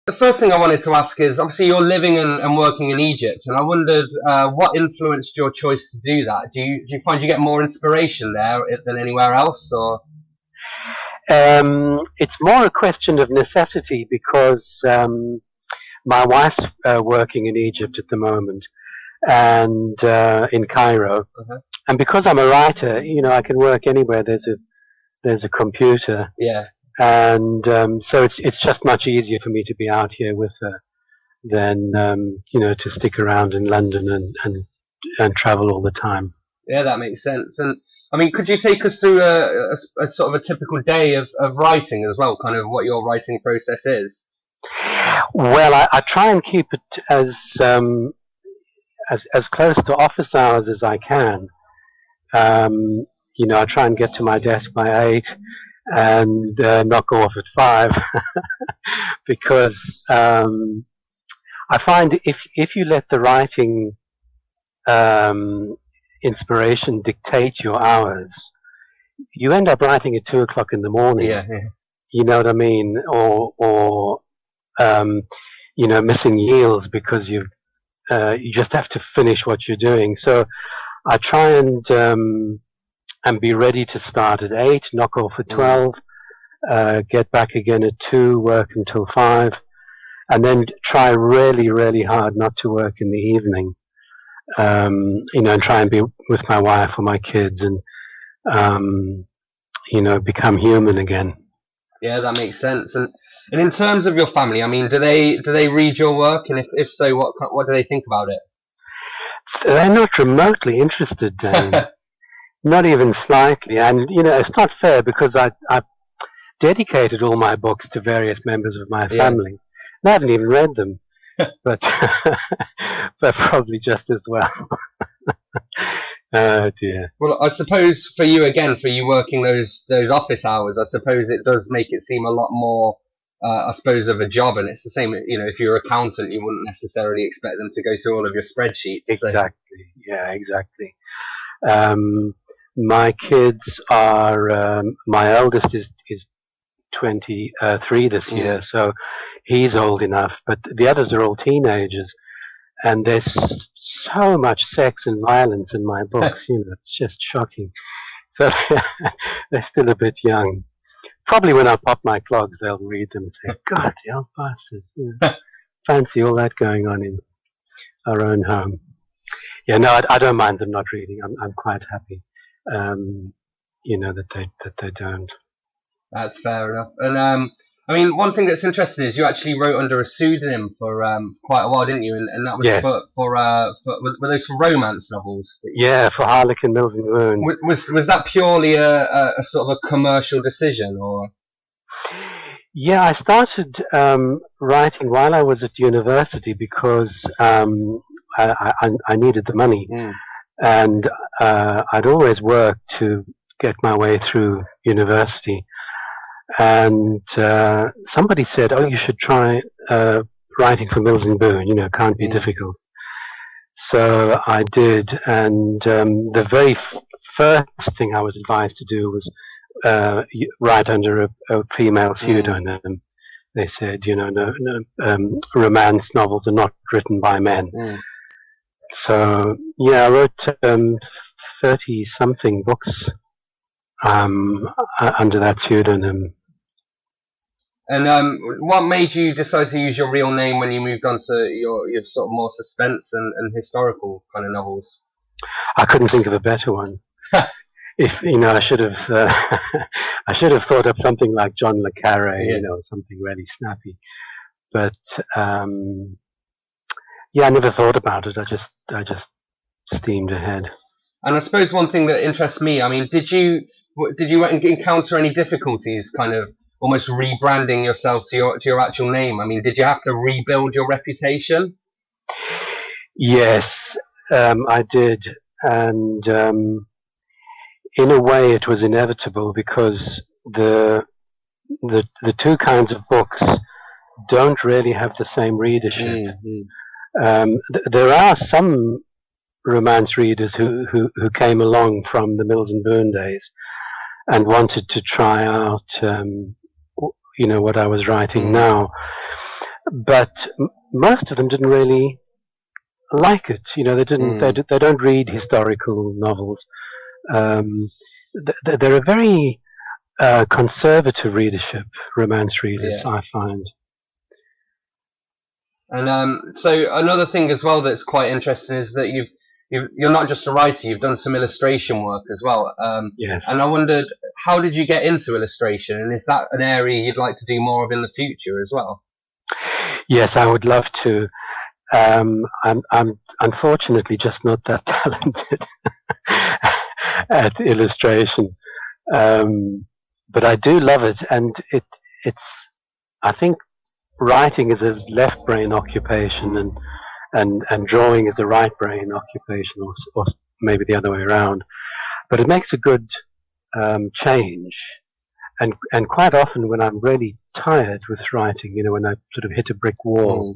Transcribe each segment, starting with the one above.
The first thing I wanted to ask is, obviously you're living and working in Egypt, and I wondered what influenced your choice to do that. Do you find you get more inspiration there than anywhere else, or? It's more a question of necessity because my wife's working in Egypt at the moment, and in Cairo, and because I'm a writer, I can work anywhere. There's a computer, Yeah. and so it's just much easier for me to be out here with her than to stick around in London and travel all the time. Yeah, that makes sense. And I mean, could you take us through a sort of a typical day of writing as well, kind of what your writing process is? Well, I try and keep it as close to office hours as I can. I try and get to my desk by 8 and knock off at 5 because I find if you let the writing inspiration dictate your hours, you end up writing at 2 o'clock in the morning. Yeah. You know what I mean? Or missing yields because you just have to finish what you're doing. So I try and be ready to start at 8, knock off at 12, get back again at 2, work until 5, and then try really, really hard not to work in the evening. And try and be with my wife or my kids and, become human again. Yeah, that makes sense. And in terms of your family, I mean, do they read your work? And if so, what do they think about it? They're not remotely interested, Dane. Not even slightly. And, it's not fair because I dedicated all my books to various members of my family. And I haven't even read them. But probably just as well. Oh dear. Well, I suppose for you working those office hours, I suppose it does make it seem a lot more, I suppose, of a job. And it's the same, if you're an accountant, you wouldn't necessarily expect them to go through all of your spreadsheets. Exactly. So. Yeah, exactly. My kids are, my eldest is 23 this year, so he's old enough, but the others are all teenagers, and there's so much sex and violence in my books. It's just shocking. So they're still a bit young. Probably when I pop my clogs, they'll read them and say, God, the old bastards, fancy all that going on in our own home. Yeah, no, I don't mind them not reading. I'm quite happy that they don't. That's fair enough. And I mean, one thing that's interesting is you actually wrote under a pseudonym for quite a while, didn't you? And that was for were those for romance novels? Yeah, for Harlequin, Mills and Moon. Was that purely a sort of a commercial decision, or? Yeah, I started writing while I was at university because I needed the money, and I'd always worked to get my way through university. And somebody said, "Oh, you should try writing for Mills and Boon. Can't be difficult." So I did, and the very first thing I was advised to do was write under a female pseudonym. They said, no, romance novels are not written by men. So yeah, I wrote 30-something books under that pseudonym. And what made you decide to use your real name when you moved on to your sort of more suspense and historical kind of novels? I couldn't think of a better one. If I should have thought up something like John le Carré, something really snappy. But I never thought about it. I just steamed ahead. And I suppose one thing that interests me, I mean, did you encounter any difficulties, kind of almost rebranding yourself to your actual name? I mean, did you have to rebuild your reputation? Yes, I did, and in a way, it was inevitable because the two kinds of books don't really have the same readership. There are some romance readers who came along from the Mills and Boon days and wanted to try out what I was writing now, but most of them didn't really like it. They didn't. They don't read historical novels. They're a very conservative readership, romance readers, I find. And so another thing as well that's quite interesting is that you're not just a writer, you've done some illustration work as well. Yes. And I wondered, how did you get into illustration, and is that an area you'd like to do more of in the future as well? Yes, I would love to. I'm unfortunately just not that talented at illustration, but I do love it, and it's. I think writing is a left brain occupation, and drawing is a right brain occupation, or maybe the other way around. But it makes a good change, and quite often when I'm really tired with writing, when I sort of hit a brick wall.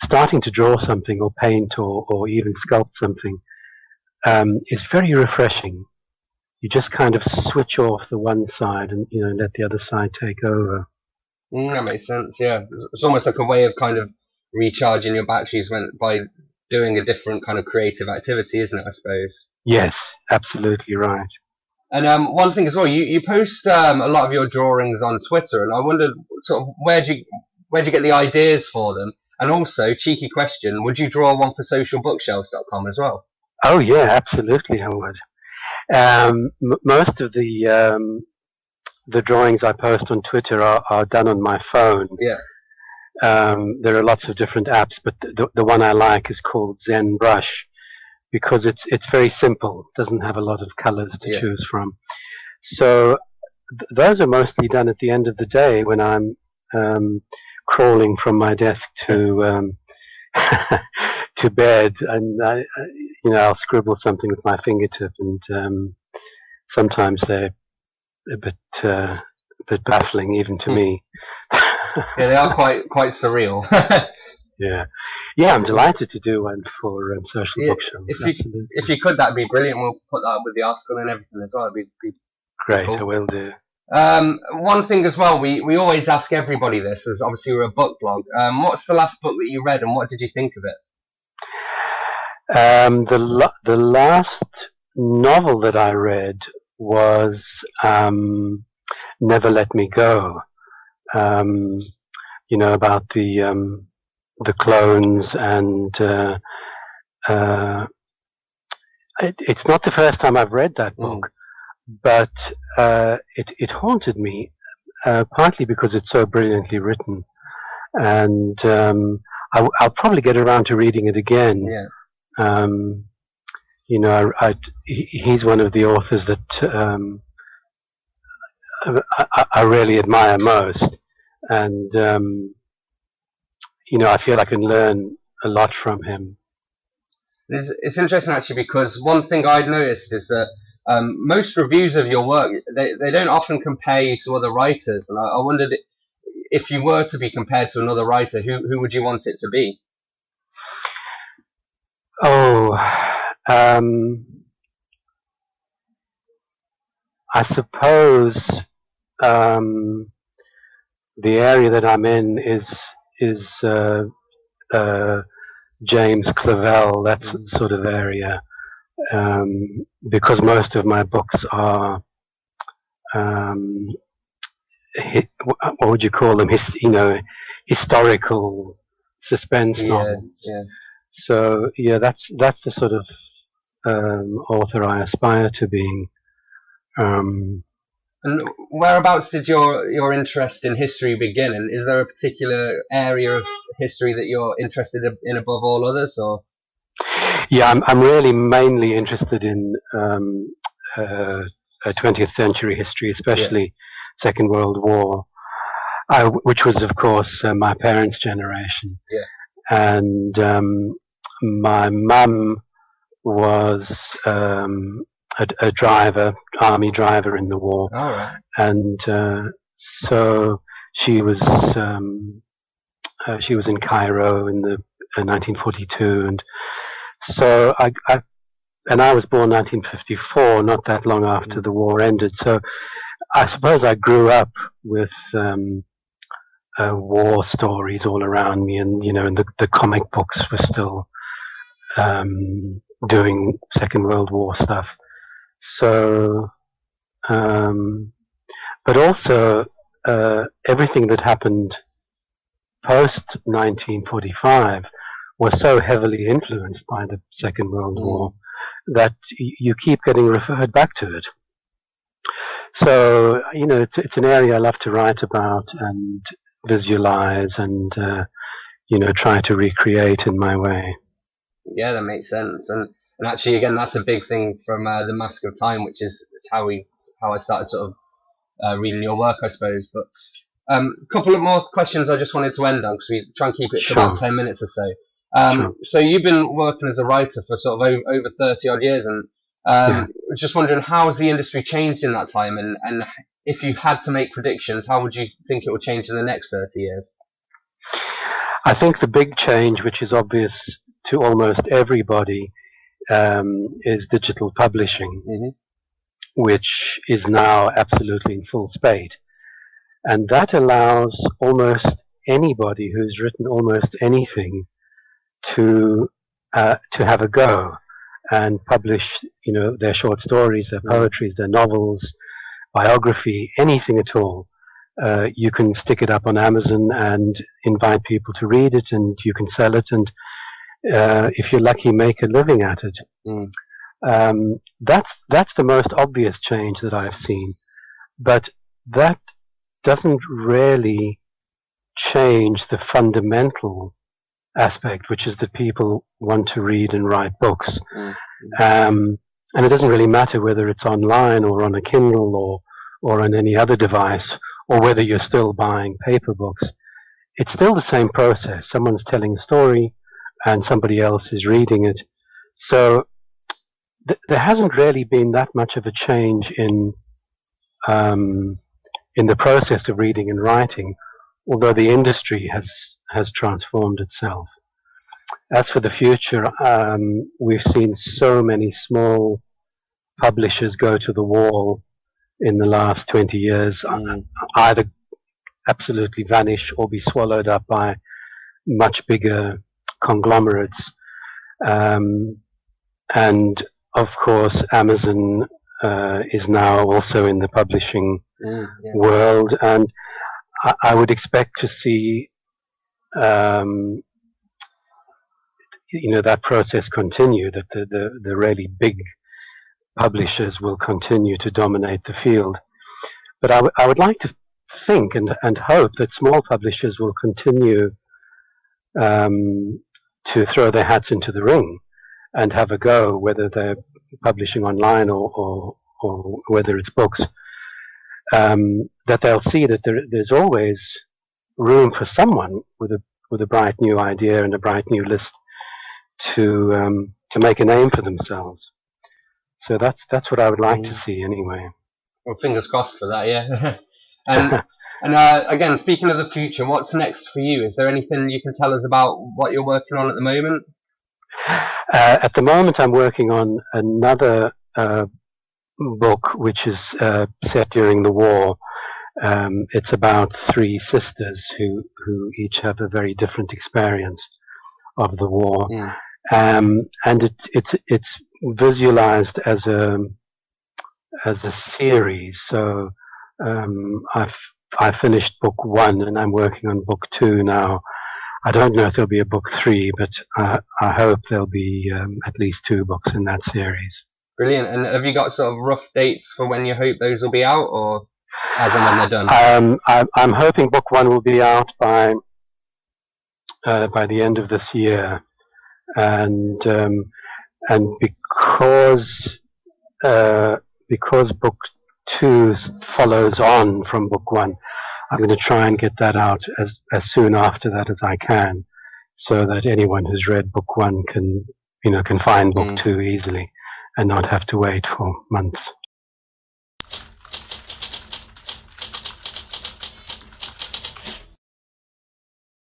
Starting to draw something or paint or even sculpt something is very refreshing. You just kind of switch off the one side and let the other side take over. That makes sense. Yeah, it's almost like a way of kind of recharging your batteries by doing a different kind of creative activity, isn't it? I suppose. Yes, absolutely right. And one thing as well, you post a lot of your drawings on Twitter, and I wondered sort of where'd you get the ideas for them? And also, cheeky question, would you draw one for SocialBookshelves.com as well? Oh yeah, absolutely, I would. Most of the drawings I post on Twitter are done on my phone. Yeah. There are lots of different apps, but the one I like is called Zen Brush, because it's very simple. It doesn't have a lot of colors to choose from. So those are mostly done at the end of the day when I'm crawling from my desk to to bed, and I'll scribble something with my fingertip, and sometimes they're a bit baffling even to me. Yeah, they are quite surreal. Yeah, I'm delighted to do one for Social Bookshelves. If you could, that'd be brilliant. We'll put that up with the article and everything as well. It'd be great. Cool. I will do. One thing as well, we always ask everybody this, as obviously we're a book blog. What's the last book that you read, and what did you think of it? The last novel that I read was Never Let Me Go. About the clones, and it's not the first time I've read that book, but it haunted me, partly because it's so brilliantly written, and I'll probably get around to reading it again. He's one of the authors that I really admire most, and I feel I can learn a lot from him. It's interesting actually, because one thing I'd noticed is that most reviews of your work, they don't often compare you to other writers, and I wondered if you were to be compared to another writer, who would you want it to be? I suppose the area that I'm in is James Clavell, that sort of area, because most of my books are what would you call them? Historical suspense novels. Yeah. So that's the sort of author I aspire to being. And whereabouts did your interest in history begin? And is there a particular area of history that you're interested in above all others, or? Yeah, I'm really mainly interested in 20th century history, especially Second World War, which was, of course, my parents' generation. Yeah. And my mum was a driver, army driver in the war. All right. And so she was in Cairo in the 1942, and so I was born 1954, not that long after the war ended. So I suppose I grew up with war stories all around me, and and the comic books were still doing Second World War stuff. So, but also everything that happened post 1945 was so heavily influenced by the Second World War that you keep getting referred back to it. So, it's an area I love to write about and visualize and, try to recreate in my way. Yeah, that makes sense. And actually, again, that's a big thing from The Mask of Time, which is how I started sort of reading your work, I suppose. But a couple of more questions I just wanted to end on, because we try and keep it to about 10 minutes or so. So you've been working as a writer for sort of over 30 odd years, and just wondering, how has the industry changed in that time, and if you had to make predictions, how would you think it will change in the next 30 years? I think the big change, which is obvious to almost everybody, is digital publishing, which is now absolutely in full spate. And that allows almost anybody who's written almost anything to have a go and publish, their short stories, their poetries, their novels, biography, anything at all. You can stick it up on Amazon and invite people to read it, and you can sell it, and if you're lucky, make a living at it. That's the most obvious change that I've seen, but that doesn't really change the fundamental aspect, which is that people want to read and write books. And it doesn't really matter whether it's online or on a Kindle or on any other device, or whether you're still buying paper books. It's still the same process. Someone's telling a story and somebody else is reading it. So there hasn't really been that much of a change in the process of reading and writing, although the industry has transformed itself. As for the future, we've seen so many small publishers go to the wall in the last 20 years, either absolutely vanish or be swallowed up by much bigger conglomerates. And of course, Amazon is now also in the publishing world, and I would expect to see that process continue, that the really big publishers will continue to dominate the field. But I would like to think and hope that small publishers will continue to throw their hats into the ring and have a go, whether they're publishing online or whether it's books. That they'll see that there's always room for someone with a bright new idea and a bright new list to make a name for themselves. So that's what I would like to see anyway. Well, fingers crossed for that, yeah. And again, speaking of the future, what's next for you? Is there anything you can tell us about what you're working on at the moment? At the moment, I'm working on another book which is set during the war. It's about three sisters who each have a very different experience of the war, and it's visualized as a series. So I finished book 1 and I'm working on book 2 now. I don't know if there'll be a book 3, but I hope there'll be at least 2 books in that series. Brilliant. And have you got sort of rough dates for when you hope those will be out, or as and when they're done? I'm hoping book 1 will be out by the end of this year, and because book 2 follows on from book 1, I'm going to try and get that out as soon after that as I can, so that anyone who's read book 1 can find book 2 easily and not have to wait for months.